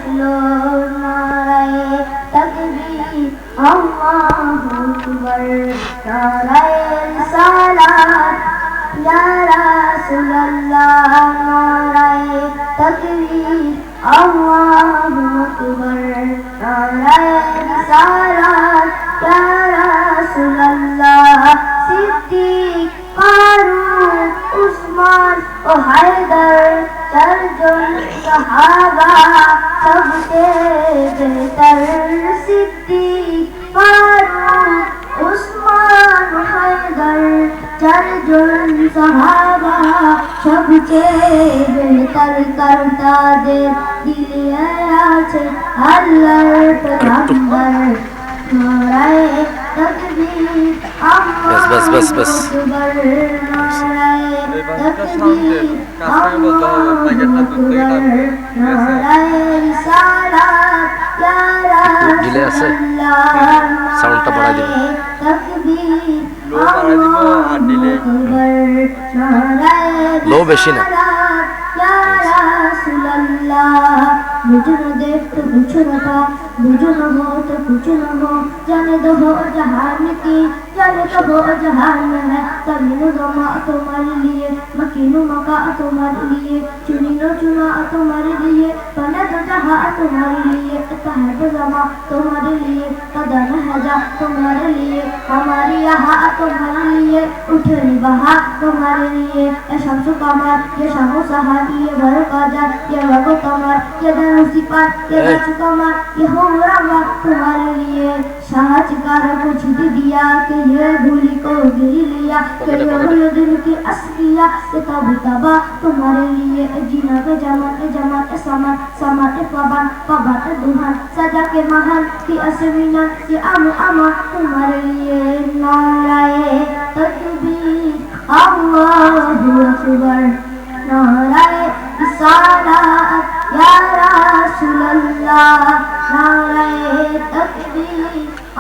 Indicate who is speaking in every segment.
Speaker 1: আসলো নারায়ে তাকবীর আল্লাহু আকবার নারায়ে রিসালাত ইয়া রাসূলুল্লাহ নারায়ে তাকবীর আল্লাহু আকবার নারায়ে রিসালাত ইয়া রাসূলুল্লাহ সিদ্দিক ফারুক উসমান ও হায়দার চারজন সাহাবা সবচেয়ে বেহতর সিদ্দিক ফারুক উসমান ও হায়দার চারজন সাহাবা সবচেয়ে বেহতর কারণ তাদের দিলে আছে আল্লাহর পেগম্বর নারায়ে তাকবীর আল্লাহু আকবার নারায়ে তাকবীর আল্লাহু আকবার নারায়ে রিসালাত ইয়া রাসূলুল্লাহ সাউন্ডটা বাড়াই দিন তাকবীর আল্লাহু আকবার নারায়ে লো বেশি না ইয়া রাসূলুল্লাহ मुझे न देख तो कुछ न था मुझे न हो तो कुछ न हो जाने दो हो जहान की जाने तो हो जहान में है तमीनो जमा तुम्हारे लिए मकीनो मका तुम्हारे लिए चुनी नो चुना तुम्हारे लिए बने तो जहाँ तुम्हारे लिए तहब जमा तुम्हारे लिए कदम हजा तुम्हारे लिए हमारी यहाँ तुम्हारे लिए उठनी बहा तुम्हारे लिए ये शम्सु कमर ये शमु सहार ये बरो काजर ये वगो कमर ये सिपार ये कमर ये हो रंगा तुम्हारे लिए साहज कार को छीट दिया कि ये भूली को गिर लिया कि ये भूल दिन की असलिया ये तब तबा तुम्हारे लिए जीना के जमान समान समान पवन पवन दुहान सजा के महान की असमीना ये अमा तुम्हारे लिए नाराये तकबीर अल्लाहु अकबर नाराये रिसालत या रासूलुल्लाह नाराये तकबीर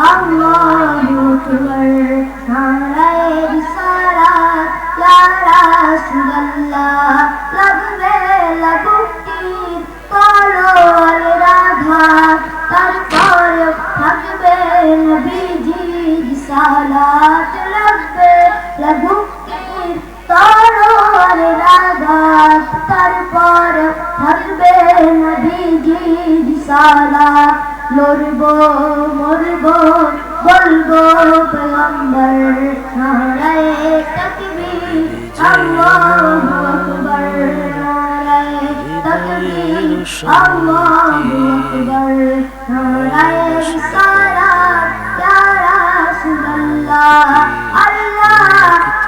Speaker 1: अल्लाहु अकबर नाराये रिसालत या रासूलुल्लाह लगवे लगुटी तलोয়ার রাঘাত তারপর থাকবে নবীজি রিসালাত লাগবে লগুটি তলোয়ার রাঘাত তারপর থাকবে নবীজি রিসালাত লড়বো মরবো বলবো পেগম্বর নারায়ে তাকবীর আল্লাহু আকবার নারায়ে তাকবীর আল্লাহু আকবার নারায়ে রিসালাত ইয়া রাসূলুল্লাহ আল্লাহ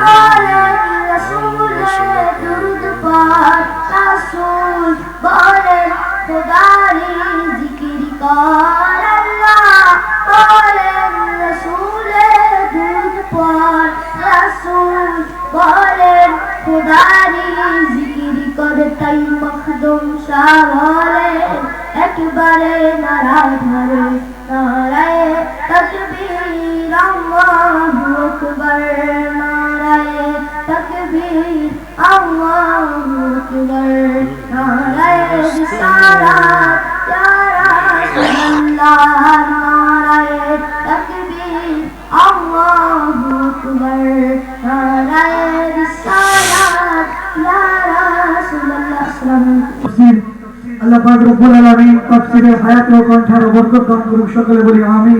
Speaker 1: বলেন রাসূলের দুরূদ পাঠ রাসূল বলেন খোদারি জিকির কর আল্লাহ বলেন রাসূলের দুরূদ পাঠ রাসূল বলেন খোদারি জিকির কর তাই মখদুম শাহ বলেন একবারে নারা ধরে নারায়ে তাকবীর আল্লাহু আকবার নারায়ে তাকবীর আল্লাহু আকবার নারায়ে রিসালাত ইয়া রাসূলুল্লাহ নারায়ে তাকবীর আল্লাহু আকবার নারায়ে রিসালাত ইয়া রাসূলুল্লাহ আসসালামু আলাইকুম আল্লাহ পাক রব্বুল আলামিন তাফসীরে হায়াত ও কণ্ঠের বরকত দান করুন সকলে বলি আমিন।